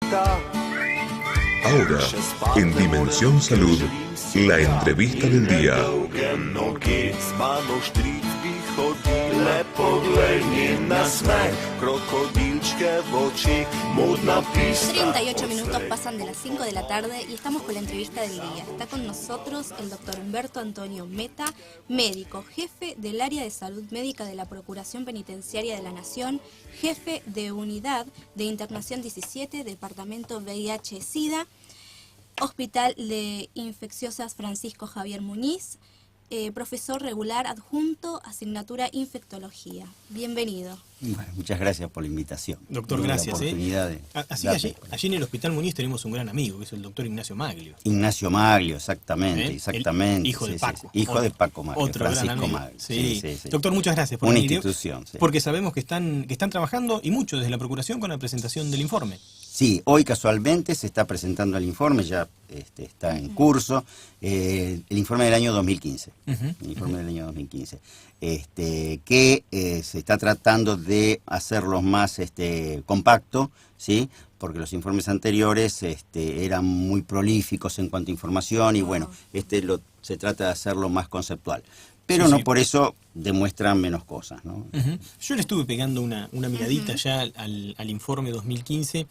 Ahora, en Dimensión Salud, la entrevista del día. 38 minutos pasan de las 5 de la tarde y estamos con la entrevista del día. Está con nosotros el doctor Humberto Antonio Meta, médico, jefe del área de salud médica de la Procuración Penitenciaria de la Nación, jefe de unidad de internación 17, departamento VIH-Sida, Hospital de Infecciosas Francisco Javier Muñiz, profesor regular adjunto, asignatura infectología. Bienvenido. Bueno, muchas gracias por la invitación. Doctor, gracias. Así allí en el Hospital Muñiz tenemos un gran amigo, que es el doctor Ignacio Maglio. Ignacio Maglio, exactamente, exactamente. El hijo de Paco. Hijo de Paco Maglio, Otro Francisco gran amigo. Maglio. Sí. Doctor, muchas gracias por una venir. Institución. Porque sabemos que están trabajando, y mucho desde la Procuración, con la presentación del informe. Sí, hoy casualmente se está presentando el informe, ya está en curso, el informe del año 2015. El informe del año 2015. Que se está tratando de hacerlo más compacto, ¿sí? Porque los informes anteriores eran muy prolíficos en cuanto a información y bueno, se trata de hacerlo más conceptual. Pero no por eso demuestran menos cosas, ¿no? Yo le estuve pegando una miradita ya al informe 2015,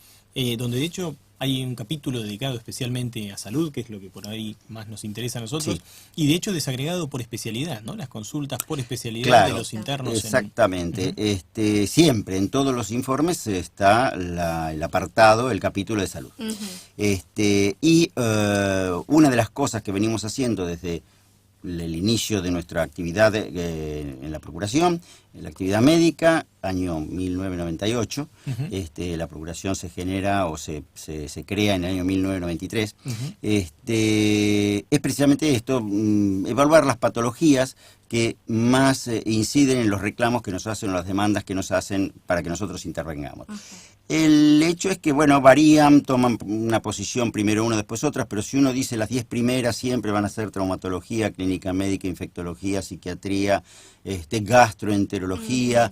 donde de hecho hay un capítulo dedicado especialmente a salud, que es lo que por ahí más nos interesa a nosotros, y de hecho desagregado por especialidad, ¿no? Las consultas por especialidad de los internos. Exactamente. Siempre en todos los informes está el apartado, el capítulo de salud. Y una de las cosas que venimos haciendo desde el inicio de nuestra actividad en la Procuración, en la actividad médica, año 1998, la Procuración se genera o se crea en el año 1993, es precisamente esto, evaluar las patologías que más inciden en los reclamos que nos hacen o las demandas que nos hacen para que nosotros intervengamos. El hecho es que, bueno, varían, toman una posición primero uno, después otras, pero si uno dice las 10 primeras siempre van a ser traumatología, clínica médica, infectología, psiquiatría, gastroenterología,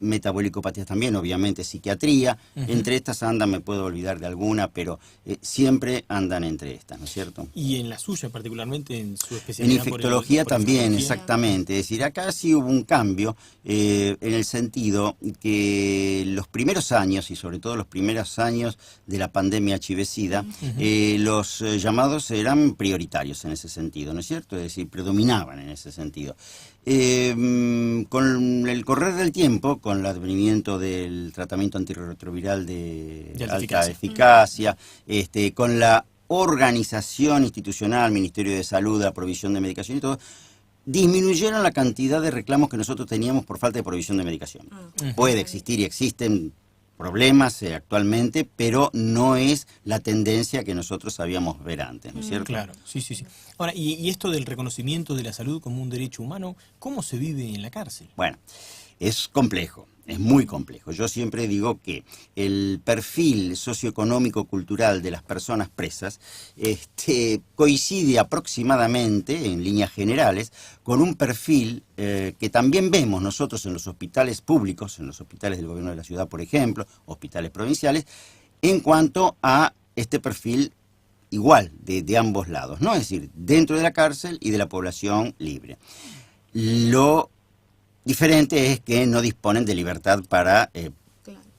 metabólico-patías también, obviamente psiquiatría. Entre estas andan, me puedo olvidar de alguna, pero siempre andan entre estas, ¿no es cierto? Y en la suya particularmente, en su especialidad. En infectología también, exactamente. Es decir, acá sí hubo un cambio en el sentido que los primeros años, y sobre todo los primeros años de la pandemia HIV-Sida, los llamados eran prioritarios en ese sentido, ¿no es cierto? Es decir, predominaban en ese sentido. Con el correr del tiempo, con el advenimiento del tratamiento antirretroviral de alta eficacia, con la organización institucional, Ministerio de Salud, la provisión de medicación y todo, disminuyeron la cantidad de reclamos que nosotros teníamos por falta de provisión de medicación. Puede existir y existen problemas actualmente, pero no es la tendencia que nosotros sabíamos ver antes, ¿no es cierto? Claro, sí. Ahora, y esto del reconocimiento de la salud como un derecho humano, ¿cómo se vive en la cárcel? Bueno, es complejo. Es muy complejo. Yo siempre digo que el perfil socioeconómico-cultural de las personas presas coincide aproximadamente, en líneas generales, con un perfil que también vemos nosotros en los hospitales públicos, en los hospitales del gobierno de la ciudad, por ejemplo, hospitales provinciales, en cuanto a este perfil igual de ambos lados, ¿no? Es decir, dentro de la cárcel y de la población libre. Lo diferente es que no disponen de libertad para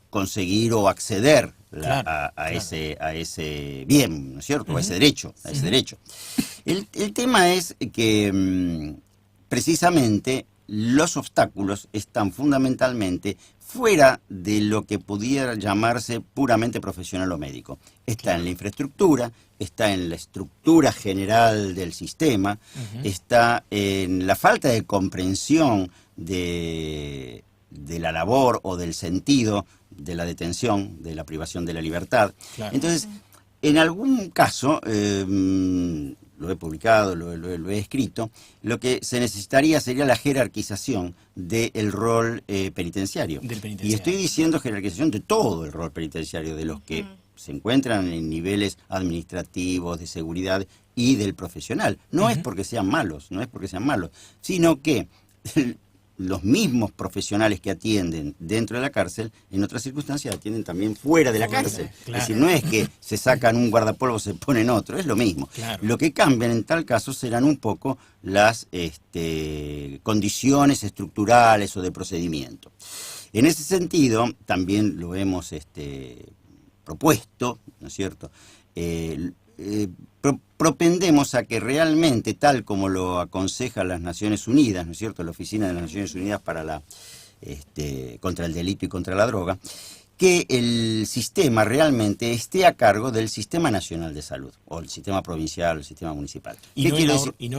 conseguir o acceder a ese bien, ¿no es cierto? A ese derecho. El tema es que precisamente los obstáculos están fundamentalmente fuera de lo que pudiera llamarse puramente profesional o médico. Está en la infraestructura, está en la estructura general del sistema, está en la falta de comprensión de la labor o del sentido de la detención, de la privación de la libertad. Entonces, en algún caso, lo he publicado, lo he escrito, lo que se necesitaría sería la jerarquización del rol penitenciario. Y estoy diciendo jerarquización de todo el rol penitenciario, de los que se encuentran en niveles administrativos, de seguridad y del profesional. No es porque sean malos, sino que los mismos profesionales que atienden dentro de la cárcel, en otras circunstancias atienden también fuera de la cárcel. Claro. Es decir, no es que se sacan un guardapolvo, se ponen otro, es lo mismo. Claro. Lo que cambian en tal caso serán un poco las condiciones estructurales o de procedimiento. En ese sentido, también lo hemos propuesto, ¿no es cierto? Propendemos a que realmente, tal como lo aconsejan las Naciones Unidas, ¿no es cierto?, la Oficina de las Naciones Unidas para contra el delito y contra la droga, que el sistema realmente esté a cargo del Sistema Nacional de Salud, o el sistema provincial, o el sistema municipal. Y no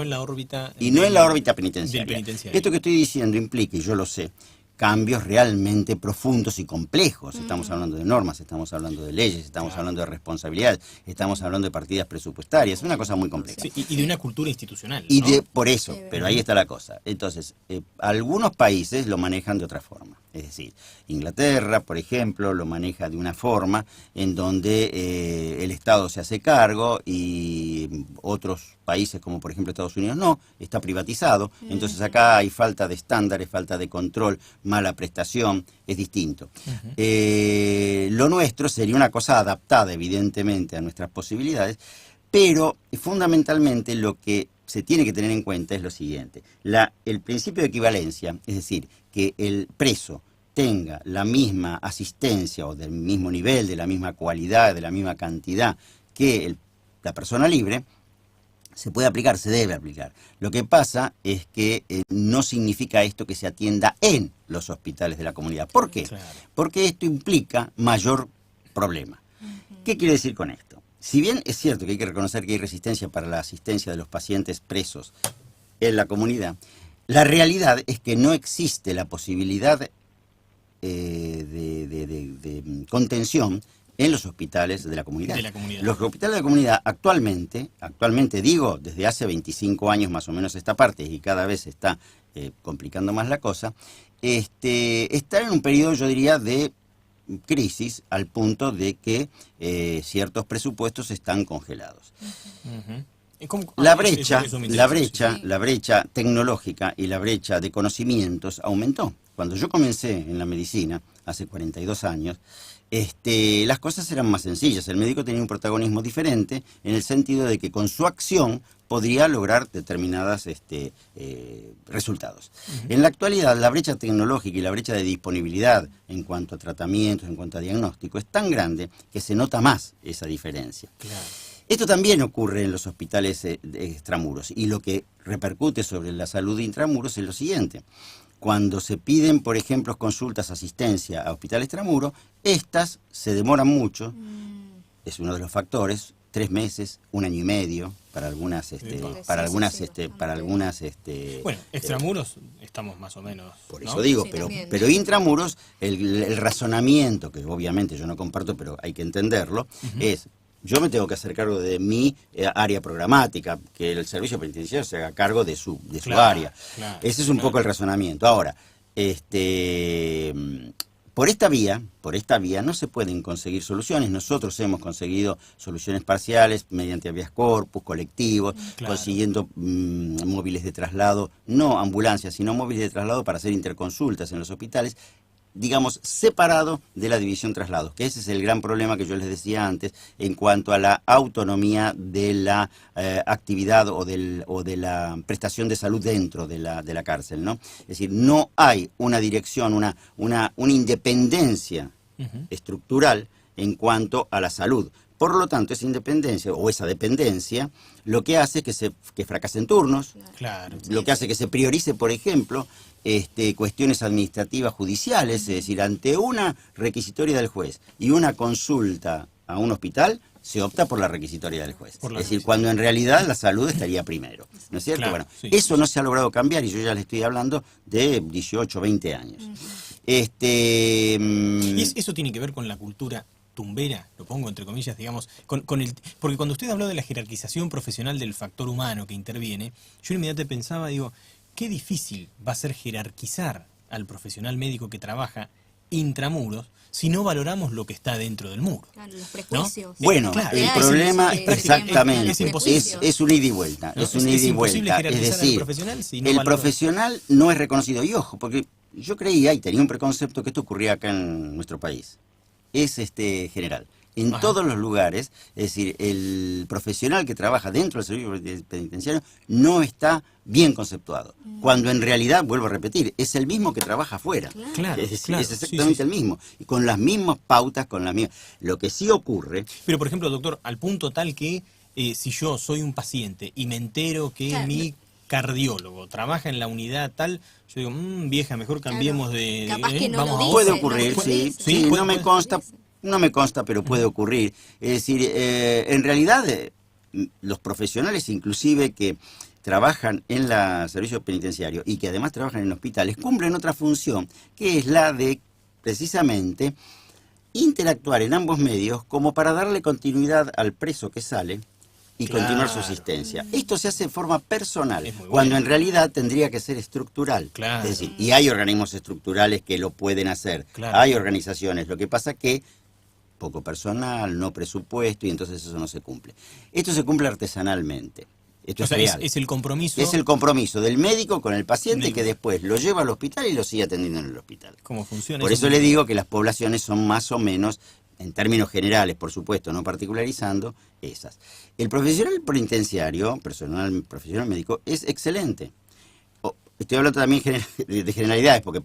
en la órbita... Y no en la órbita penitenciaria. Del penitenciario. Esto que estoy diciendo implica, y yo lo sé, cambios realmente profundos y complejos. Estamos hablando de normas, estamos hablando de leyes, estamos hablando de responsabilidades, estamos hablando de partidas presupuestarias, es una cosa muy compleja. Sí, y de una cultura institucional, Y ¿no? por eso, pero ahí está la cosa. Entonces, algunos países lo manejan de otra forma. Es decir, Inglaterra, por ejemplo, lo maneja de una forma en donde el Estado se hace cargo y otros países, como por ejemplo Estados Unidos, no, está privatizado. Entonces acá hay falta de estándares, falta de control, mala prestación, es distinto. Lo nuestro sería una cosa adaptada, evidentemente, a nuestras posibilidades, pero fundamentalmente lo que se tiene que tener en cuenta es lo siguiente. El principio de equivalencia, es decir, que el preso tenga la misma asistencia o del mismo nivel, de la misma cualidad, de la misma cantidad que la persona libre, se puede aplicar, se debe aplicar. Lo que pasa es que no significa esto que se atienda en los hospitales de la comunidad. ¿Por qué? Claro. Porque esto implica mayor problema. ¿Qué quiere decir con esto? Si bien es cierto que hay que reconocer que hay resistencia para la asistencia de los pacientes presos en la comunidad, la realidad es que no existe la posibilidad de contención en los hospitales de la comunidad. Los hospitales de la comunidad actualmente digo, desde hace 25 años más o menos esta parte, y cada vez se está complicando más la cosa, están en un periodo, yo diría, de crisis, al punto de que ciertos presupuestos están congelados. La brecha tecnológica y la brecha de conocimientos aumentó. Cuando yo comencé en la medicina, hace 42 años, las cosas eran más sencillas. El médico tenía un protagonismo diferente en el sentido de que con su acción podría lograr determinados resultados. En la actualidad, la brecha tecnológica y la brecha de disponibilidad en cuanto a tratamientos, en cuanto a diagnóstico, es tan grande que se nota más esa diferencia. Claro. Esto también ocurre en los hospitales extramuros, y lo que repercute sobre la salud de intramuros es lo siguiente. Cuando se piden, por ejemplo, consultas, asistencia a hospitales extramuros, estas se demoran mucho, es uno de los factores, 3 meses, 1 año y medio, para algunas, bueno, extramuros estamos más o menos, por ¿no? eso digo, Sí, pero intramuros, el razonamiento, que obviamente yo no comparto, pero hay que entenderlo, es: yo me tengo que hacer cargo de mi área programática, que el servicio penitenciario se haga cargo de su área. Claro, ese es un poco el razonamiento. Ahora, por esta vía no se pueden conseguir soluciones. Nosotros hemos conseguido soluciones parciales mediante habeas corpus, colectivos, consiguiendo móviles de traslado, no ambulancias, sino móviles de traslado para hacer interconsultas en los hospitales, digamos, separado de la división traslados, que ese es el gran problema que yo les decía antes en cuanto a la autonomía de la actividad o de la prestación de salud dentro de la cárcel, ¿no? Es decir, no hay una dirección, una independencia estructural en cuanto a la salud. Por lo tanto, esa independencia o esa dependencia lo que hace es que fracasen turnos, lo que hace que se priorice, por ejemplo, cuestiones administrativas judiciales, es decir, ante una requisitoria del juez y una consulta a un hospital, se opta por la requisitoria del juez. Es decir, cuando en realidad la salud estaría primero, ¿no es cierto? Bueno, eso no se ha logrado cambiar, y yo ya le estoy hablando de 18, 20 años. Y eso tiene que ver con la cultura tumbera, lo pongo entre comillas, digamos, porque cuando usted habló de la jerarquización profesional del factor humano que interviene, yo inmediatamente pensaba, digo, qué difícil va a ser jerarquizar al profesional médico que trabaja intramuros si no valoramos lo que está dentro del muro? Claro, los prejuicios. Bueno, Claro, el claro, problema, es exactamente, es imposible. es un ida y vuelta, ¿No? es un ida y imposible vuelta. Es jerarquizar al decir, profesional si no el valora. profesional no es reconocido. Y ojo, porque yo creía y tenía un preconcepto que esto ocurría acá en nuestro país. Es general. En Ajá. todos los lugares, es decir, el profesional que trabaja dentro del servicio penitenciario no está bien conceptuado. Cuando en realidad, vuelvo a repetir, es el mismo que trabaja afuera. Claro, Es decir, claro, es exactamente sí. el mismo. Y con las mismas pautas, con las mismas. Lo que sí ocurre. Pero, por ejemplo, doctor, al punto tal que si yo soy un paciente y me entero que Claro. mi cardiólogo trabaja en la unidad tal, yo digo, vieja, mejor cambiemos de... Capaz que no vamos lo a dice, Puede no ocurrir, lo sí, dice. sí, puede- no me puede- consta, no me consta, pero puede ocurrir. Es decir, en realidad los profesionales inclusive que trabajan en el servicio penitenciario y que además trabajan en hospitales cumplen otra función, que es la de precisamente interactuar en ambos medios como para darle continuidad al preso que sale y Claro. continuar su asistencia. Esto se hace de forma personal, Es muy bueno. cuando en realidad tendría que ser estructural. Claro. Es decir, y hay organismos estructurales que lo pueden hacer. Claro. Hay organizaciones. Lo que pasa que poco personal, no presupuesto, y entonces eso no se cumple. Esto se cumple artesanalmente. Esto O sea, es real. es el compromiso. Es el compromiso del médico con el paciente Del- que después lo lleva al hospital y lo sigue atendiendo en el hospital. ¿Cómo funciona? Por eso le digo que las poblaciones son más o menos, en términos generales, por supuesto, no particularizando, esas. El profesional penitenciario, profesional médico, es excelente. Estoy hablando también de generalidades, porque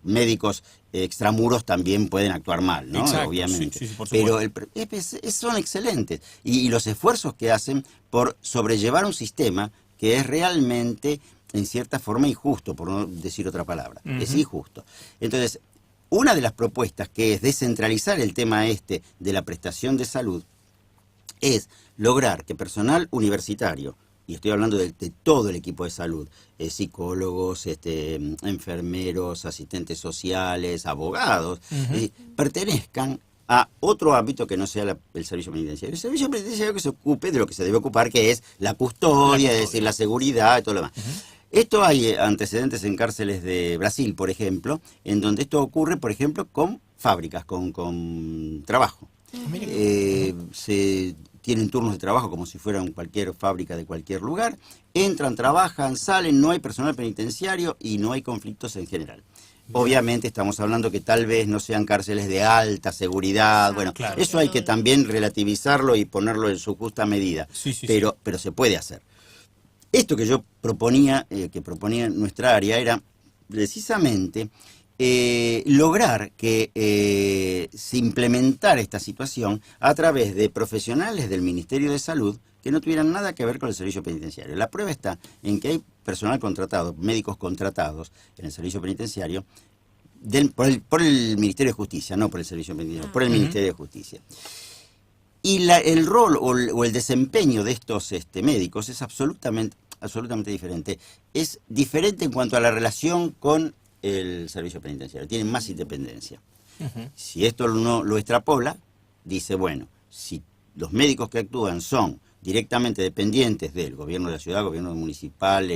médicos extramuros también pueden actuar mal, ¿no? Exacto, Obviamente. sí, por Pero supuesto. son excelentes. Y los esfuerzos que hacen por sobrellevar un sistema que es realmente, en cierta forma, injusto, por no decir otra palabra. Es Ujú. injusto. Entonces, una de las propuestas que es descentralizar el tema de la prestación de salud es lograr que personal universitario, y estoy hablando de todo el equipo de salud, psicólogos, enfermeros, asistentes sociales, abogados, pertenezcan a otro ámbito que no sea el servicio penitenciario. El servicio penitenciario que se ocupe de lo que se debe ocupar, que es la custodia, es decir, la seguridad y todo lo demás. Esto hay antecedentes en cárceles de Brasil, por ejemplo, en donde esto ocurre, por ejemplo, con fábricas, con trabajo. Se tienen turnos de trabajo como si fueran cualquier fábrica de cualquier lugar, entran, trabajan, salen, no hay personal penitenciario y no hay conflictos en general. Obviamente estamos hablando que tal vez no sean cárceles de alta seguridad, bueno, Claro. eso hay que también relativizarlo y ponerlo en su justa medida, Sí, sí, pero se puede hacer. Esto que yo proponía, que proponía nuestra área, era precisamente lograr que se implementara esta situación a través de profesionales del Ministerio de Salud que no tuvieran nada que ver con el servicio penitenciario. La prueba está en que hay personal contratado, médicos contratados en el servicio penitenciario por el Ministerio de Justicia, no por el servicio penitenciario, por el Ministerio de Justicia. Y el rol o el desempeño de estos médicos es absolutamente diferente. Es diferente en cuanto a la relación con el servicio penitenciario. Tienen más independencia. Si esto uno lo extrapola, dice, bueno, si los médicos que actúan son directamente dependientes del gobierno de la ciudad, gobierno municipal,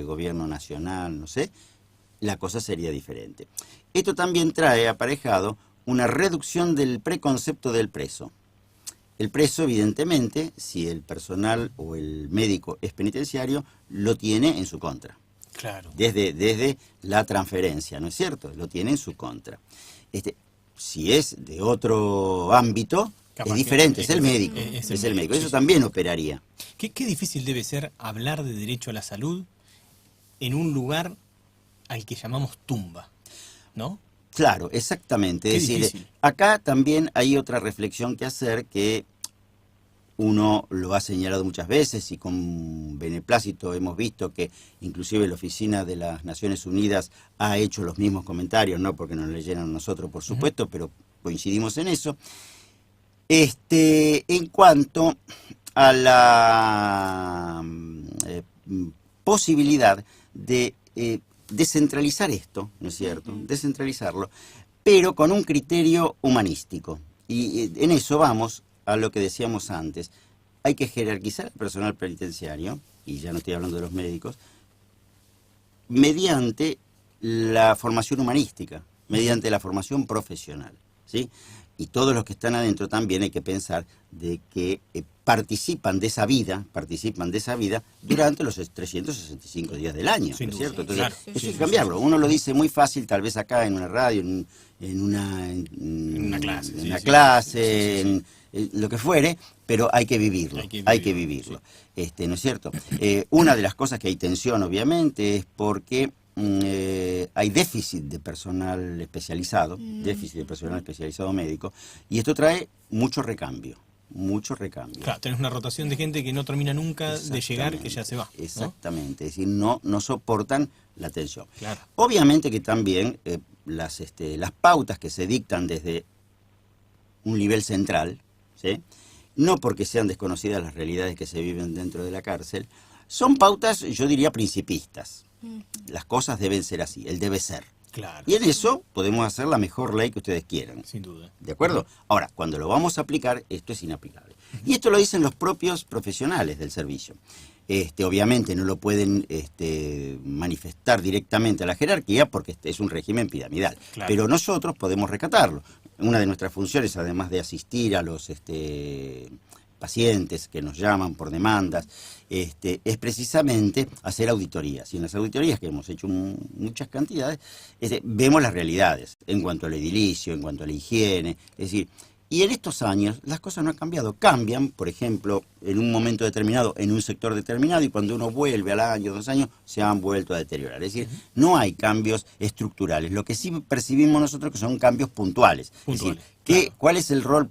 gobierno nacional, no sé, la cosa sería diferente. Esto también trae aparejado una reducción del preconcepto del preso. El preso, evidentemente, si el personal o el médico es penitenciario, lo tiene en su contra. Claro. Desde la transferencia, ¿no es cierto? Lo tiene en su contra. Si es de otro ámbito, Capaz es que diferente, es el médico. es Es el el médico. médico, Eso sí. también operaría. Qué difícil debe ser hablar de derecho a la salud en un lugar al que llamamos tumba, ¿no? Claro, exactamente. Qué Es decir, difícil. acá también hay otra reflexión que hacer que uno lo ha señalado muchas veces y con beneplácito hemos visto que inclusive la Oficina de las Naciones Unidas ha hecho los mismos comentarios, no porque nos leyeran a nosotros, por supuesto, pero coincidimos en eso. En cuanto a la posibilidad de descentralizar esto, ¿no es cierto? Descentralizarlo, pero con un criterio humanístico. Y en eso vamos a lo que decíamos antes. Hay que jerarquizar el personal penitenciario, y ya no estoy hablando de los médicos, mediante la formación humanística. mediante la formación profesional, ¿sí? Y todos los que están adentro también hay que pensar de que participan de esa vida durante los 365 días del año, ¿no es cierto? Entonces, claro. eso hay que cambiarlo. Uno lo dice muy fácil, tal vez acá en una radio, en una clase, en lo que fuere, pero hay que vivirlo, hay que vivirlo. ¿No es cierto? Una de las cosas que hay tensión, obviamente, es porque hay déficit de personal especializado, médico, y esto trae mucho recambio. Claro, tenés una rotación de gente que no termina nunca de llegar, que ya se va, ¿no? Exactamente, es decir, no soportan la tensión. Claro. Obviamente que también las pautas que se dictan desde un nivel central, ¿sí? No porque sean desconocidas las realidades que se viven dentro de la cárcel, son pautas, yo diría, principistas. Las cosas deben ser así, el debe ser. Claro. Y en eso podemos hacer la mejor ley que ustedes quieran. Sin duda. ¿De acuerdo? Ahora, cuando lo vamos a aplicar, esto es inaplicable. Y esto lo dicen los propios profesionales del servicio. Obviamente no lo pueden manifestar directamente a la jerarquía porque es un régimen piramidal. Claro. Pero nosotros podemos rescatarlo. Una de nuestras funciones, además de asistir a los pacientes que nos llaman por demandas, es precisamente hacer auditorías. Y en las auditorías, que hemos hecho muchas cantidades, vemos las realidades en cuanto al edilicio, en cuanto a la higiene. Es decir, y en estos años las cosas no han cambiado. Cambian, por ejemplo, en un momento determinado, en un sector determinado, y cuando uno vuelve al año, 2 años, se han vuelto a deteriorar. Es decir, no hay cambios estructurales. Lo que sí percibimos nosotros que son cambios puntuales. Es decir, claro. ¿cuál es el rol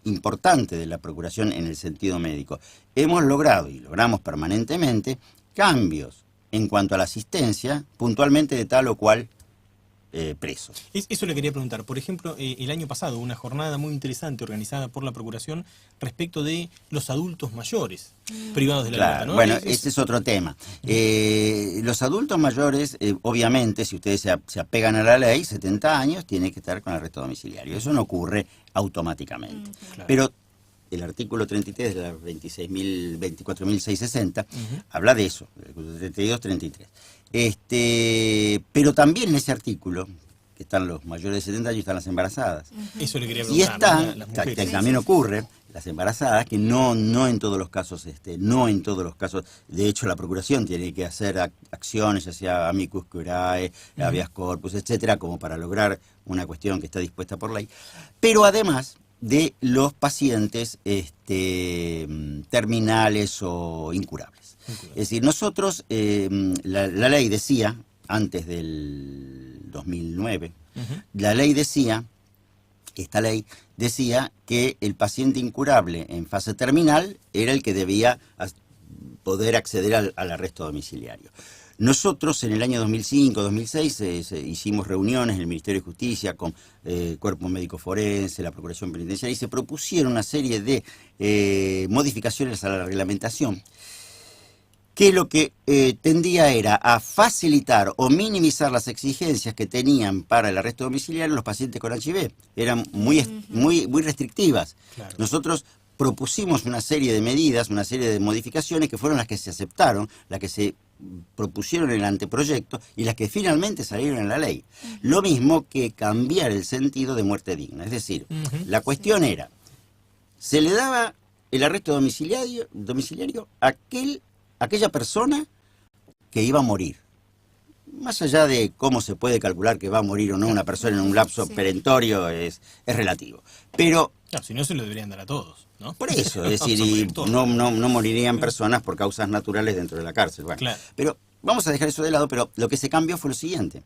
importante de la Procuración en el sentido médico? Hemos logrado, y logramos permanentemente, cambios en cuanto a la asistencia, puntualmente de tal o cual preso. Eso le quería preguntar. Por ejemplo, el año pasado, una jornada muy interesante organizada por la Procuración respecto de los adultos mayores privados de la libertad, ¿no? Bueno, ese es otro tema. Los adultos mayores, obviamente, si ustedes se apegan a la ley, 70 años, tienen que estar con arresto domiciliario. Eso no ocurre automáticamente. Claro. Pero el artículo 33 de la 24.660 habla de eso, el 32-33. Pero también en ese artículo, que están los mayores de 70 años, están las embarazadas. Eso le quería Y preguntar. están, que también ocurre, las embarazadas, que no en todos los casos, de hecho la Procuración tiene que hacer acciones, ya sea amicus curiae, habeas corpus, etcétera, como para lograr una cuestión que está dispuesta por ley. Pero además de los pacientes terminales o incurables. Es decir, nosotros, la ley decía, antes del 2009, la ley decía, esta ley decía que el paciente incurable en fase terminal era el que debía poder acceder al arresto domiciliario. Nosotros en el año 2005-2006 hicimos reuniones en el Ministerio de Justicia con Cuerpo Médico Forense, la Procuración Penitenciaria, y se propusieron una serie de modificaciones a la reglamentación que lo que tendía era a facilitar o minimizar las exigencias que tenían para el arresto domiciliario los pacientes con HIV. Eran muy restrictivas. Claro. Nosotros propusimos una serie de medidas, una serie de modificaciones que fueron las que se aceptaron, las que se propusieron en el anteproyecto y las que finalmente salieron en la ley. Lo mismo que cambiar el sentido de muerte digna. Es decir, la cuestión era, se le daba el arresto domiciliario a aquella persona que iba a morir. Más allá de cómo se puede calcular que va a morir o no una persona en un lapso perentorio, es relativo. Pero claro, si no, se lo deberían dar a todos, ¿no? por eso, es decir, y no morirían personas por causas naturales dentro de la cárcel. Bueno, claro. Pero vamos a dejar eso de lado, pero lo que se cambió fue lo siguiente,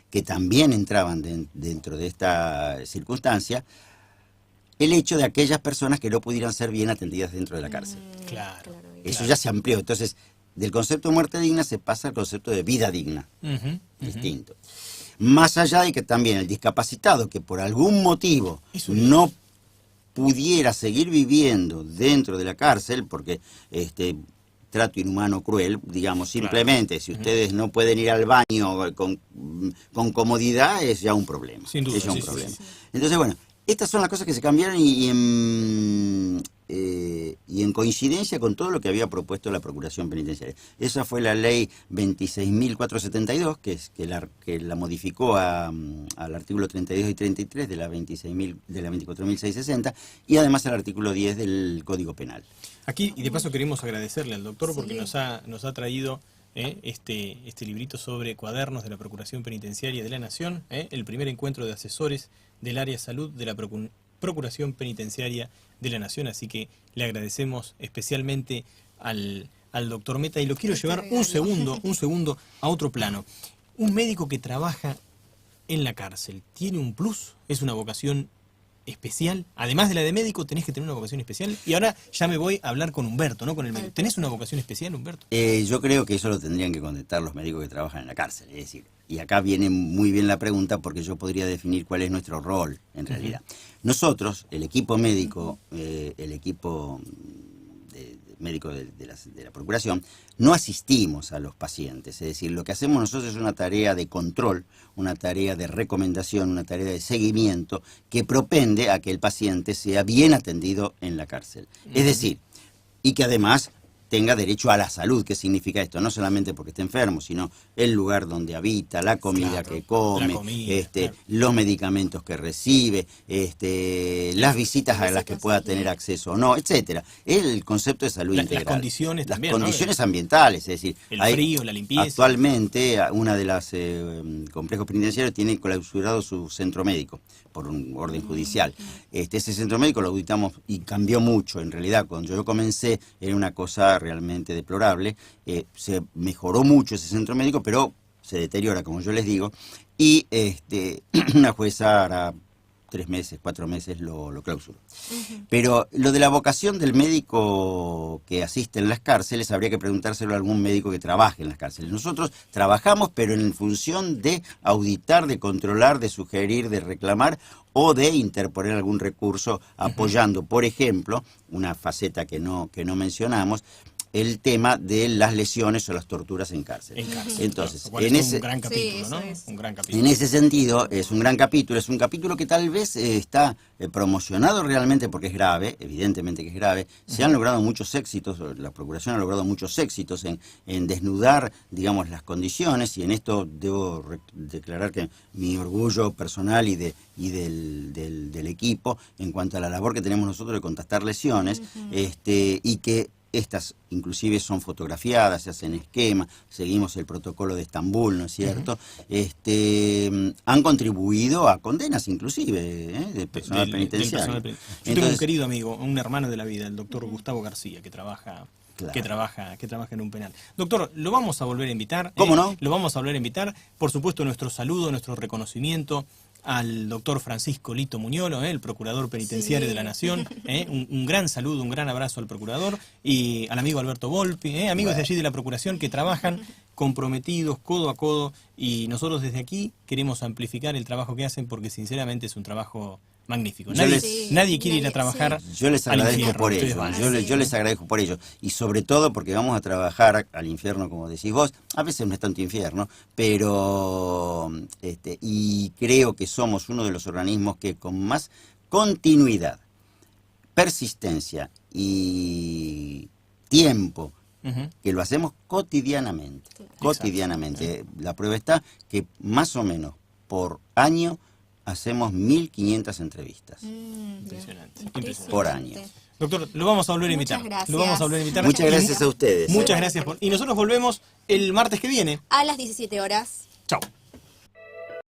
que también entraban dentro de esta circunstancia el hecho de aquellas personas que no pudieran ser bien atendidas dentro de la cárcel. Claro. Eso ya se amplió. Entonces, del concepto de muerte digna se pasa al concepto de vida digna. Distinto. Más allá de que también el discapacitado que por algún motivo no pudiera seguir viviendo dentro de la cárcel, porque trato inhumano cruel, digamos, simplemente, si ustedes no pueden ir al baño con comodidad, es ya un problema. Sin duda, es ya un problema. Sí. Entonces, bueno, estas son las cosas que se cambiaron y en en coincidencia con todo lo que había propuesto la Procuración Penitenciaria. Esa fue la ley 26.472, que la modificó al artículo 32 y 33 de la 24.660, y además al artículo 10 del Código Penal. Aquí, y de paso queremos agradecerle al doctor porque Sí. nos ha traído este librito sobre cuadernos de la Procuración Penitenciaria de la Nación, el primer encuentro de asesores del área de salud de la Procuración Penitenciaria de la Nación, así que le agradecemos especialmente al doctor Meta, y lo quiero llevar un segundo a otro plano. Un médico que trabaja en la cárcel, ¿tiene un plus? ¿Es una vocación especial? Además de la de médico, tenés que tener una vocación especial. Y ahora ya me voy a hablar con Humberto, ¿no? Con el médico. ¿Tenés una vocación especial, Humberto? Yo creo que eso lo tendrían que contestar los médicos que trabajan en la cárcel, es decir, y acá viene muy bien la pregunta porque yo podría definir cuál es nuestro rol en realidad. Nosotros, el equipo médico, el equipo médico de la Procuración, no asistimos a los pacientes, es decir, lo que hacemos nosotros es una tarea de control, una tarea de recomendación, una tarea de seguimiento que propende a que el paciente sea bien atendido en la cárcel. Es decir, y que además tenga derecho a la salud. ¿Qué significa esto? No solamente porque esté enfermo, sino el lugar donde habita, la comida que come, los medicamentos que recibe, las visitas a las que pueda tener acceso o no, etcétera. El concepto de salud integral. Las condiciones también, las condiciones ambientales, es decir, el frío, la limpieza. Actualmente, una de las complejos penitenciarios tiene clausurado su centro médico por un orden judicial. Ese centro médico lo auditamos y cambió mucho. En realidad, cuando yo comencé, era una cosa realmente deplorable. Se mejoró mucho ese centro médico, pero se deteriora, como yo les digo, y una jueza hará 3 meses, 4 meses lo clausuró. Pero lo de la vocación del médico que asiste en las cárceles habría que preguntárselo a algún médico que trabaje en las cárceles. Nosotros trabajamos, pero en función de auditar, de controlar, de sugerir, de reclamar o de interponer algún recurso apoyando, por ejemplo, una faceta que no mencionamos, el tema de las lesiones o las torturas en cárcel. Entonces, en ese un gran capítulo, sí, ¿no? Un gran capítulo. En ese sentido, es un gran capítulo, es un capítulo que tal vez está promocionado realmente porque es grave, evidentemente que es grave. Se han logrado muchos éxitos, la Procuración ha logrado muchos éxitos en desnudar, digamos, las condiciones, y en esto debo declarar que mi orgullo personal y del equipo en cuanto a la labor que tenemos nosotros de contestar lesiones, y que estas inclusive son fotografiadas, se hacen esquemas, seguimos el protocolo de Estambul, ¿no es cierto? Han contribuido a condenas inclusive de personal penitenciario. Yo tengo un querido amigo, un hermano de la vida, el doctor Gustavo García, que trabaja en un penal. Doctor, lo vamos a volver a invitar. ¿Cómo no? Lo vamos a volver a invitar. Por supuesto, nuestro saludo, nuestro reconocimiento al doctor Francisco Lito Muñolo, el procurador penitenciario de la Nación. Un gran saludo, un gran abrazo al procurador, y al amigo Alberto Volpi, amigos de allí de la Procuración que trabajan comprometidos, codo a codo, y nosotros desde aquí queremos amplificar el trabajo que hacen porque sinceramente es un trabajo magnífico. Nadie quiere ir a trabajar. Yo les agradezco por ello. Yo les agradezco por ello. Y sobre todo porque vamos a trabajar al infierno, como decís vos. A veces no es tanto infierno, pero y creo que somos uno de los organismos que con más continuidad, persistencia y tiempo, que lo hacemos cotidianamente. Cotidianamente. La prueba está que más o menos por año hacemos 1.500 entrevistas. Impresionante. Por año. Doctor, lo vamos a volver a invitar. Muchas Lo vamos a volver a invitar. Muchas gracias a ustedes. Muchas gracias. Y nosotros volvemos el martes que viene. A las 17 horas. Chao.